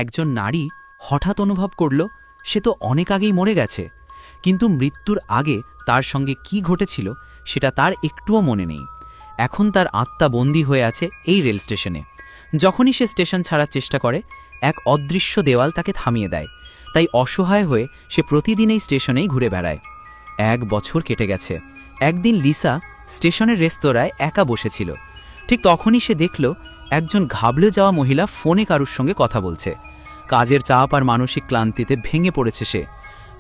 একজন নারী হঠাৎ অনুভব করল সে তো অনেক আগেই মরে গেছে, কিন্তু মৃত্যুর আগে তার সঙ্গে কি ঘটেছিল সেটা তার একটুও মনে নেই। এখন তার আত্মা বন্দী হয়ে আছে এই রেল স্টেশনে। যখনই সে স্টেশন ছাড়ার চেষ্টা করে, এক অদৃশ্য দেওয়াল তাকে থামিয়ে দেয়। তাই অসহায় হয়ে সে প্রতিদিন এই স্টেশনেই ঘুরে বেড়ায়। 1 বছর কেটে গেছে। একদিন লিসা স্টেশনের রেস্তোরাঁয় একা বসেছিল। ঠিক তখনই সে দেখল একজন ঘাবড়ে যাওয়া মহিলা ফোনে কারুর সঙ্গে কথা বলছে। কাজের চাপ আর মানসিক ক্লান্তিতে ভেঙে পড়েছে সে।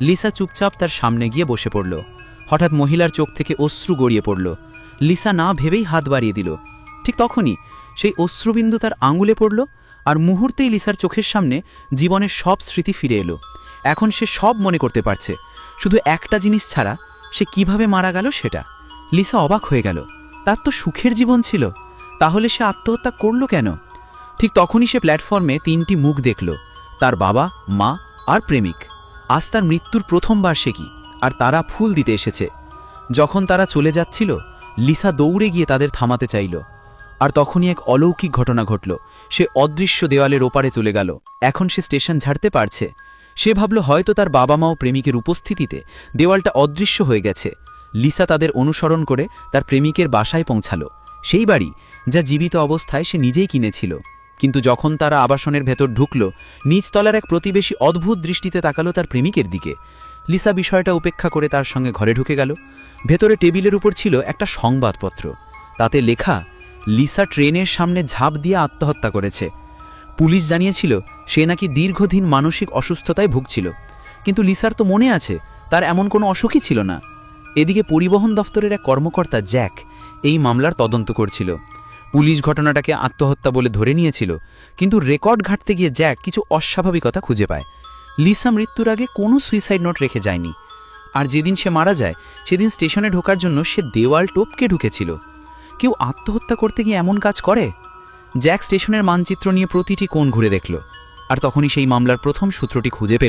লিসা চুপচাপ তার সামনে গিয়ে বসে পড়ল। হঠাৎ মহিলার চোখ থেকে অশ্রু গড়িয়ে পড়ল। লিসা না ভেবেই হাত বাড়িয়ে দিল। ঠিক তখনই সেই অশ্রুবিন্দু তার আঙুলে পড়ল, আর মুহূর্তেই লিসার চোখের সামনে জীবনের সব স্মৃতি ফিরে এলো। এখন সে সব মনে করতে পারছে, শুধু একটা জিনিস ছাড়া, সে কিভাবে মারা গেল সেটা। লিসা অবাক হয়ে গেল। তার তো সুখের জীবন ছিল, তাহলে সে আত্মহত্যা করল কেন? ঠিক তখনই সে প্ল্যাটফর্মে 3টি মুখ দেখল, তার বাবা, মা আর প্রেমিক। আজ তার মৃত্যুর প্রথম বার্ষিকী, আর তারা ফুল দিতে এসেছে। যখন তারা চলে যাচ্ছিল, লিসা দৌড়ে গিয়ে তাদের থামাতে চাইল। আর তখনই এক অলৌকিক ঘটনা ঘটল। সে অদৃশ্য দেওয়ালের ওপারে চলে গেল। এখন সে স্টেশন ছাড়তে পারছে। সে ভাবল হয়তো তার বাবা মা ও প্রেমিকের উপস্থিতিতে দেওয়ালটা অদৃশ্য হয়ে গেছে। লিসা তাদের অনুসরণ করে তার প্রেমিকের বাসায় পৌঁছালো, সেই বাড়ি যা জীবিত অবস্থায় সে নিজেই কিনেছিল। কিন্তু যখন তারা আবাসনের ভেতর ঢুকল, নিচতলার এক প্রতিবেশী অদ্ভুত দৃষ্টিতে তাকালো তার প্রেমিকের দিকে। লিসা বিষয়টা উপেক্ষা করে তার সঙ্গে ঘরে ঢুকে গেল। ভেতরে টেবিলের উপর ছিল একটা সংবাদপত্র। তাতে লেখা, লিসা ট্রেনের সামনে ঝাঁপ দিয়ে আত্মহত্যা করেছে। পুলিশ জানিয়েছিল সে নাকি দীর্ঘদিন মানসিক অসুস্থতায় ভুগছিল, কিন্তু লিসার তো মনে আছে তার এমন কোনো অসুখই ছিল না। এদিকে পরিবহন দফতরের এক কর্মকর্তা জ্যাক এই মামলার তদন্ত করছিল। পুলিশ ঘটনাটাকে আত্মহত্যা বলে ধরে নিয়েছিল, কিন্তু রেকর্ড ঘাঁটতে গিয়ে জ্যাক কিছু অস্বাভাবিকতা খুঁজে পায়। লিসা মৃত্যুর আগে কোনো সুইসাইড নোট রেখে যায়নি, আর যেদিন সে মারা যায় সেদিন স্টেশনে ঢোকার জন্য সে দেওয়াল টপকে ঢুকেছিল। কেউ আত্মহত্যা করতে গিয়ে এমন কাজ করে? জ্যাক স্টেশনের মানচিত্র নিয়ে প্রতিটি কোণ ঘুরে দেখল, আর তখনই সেই মামলার প্রথম সূত্রটি খুঁজে পেল।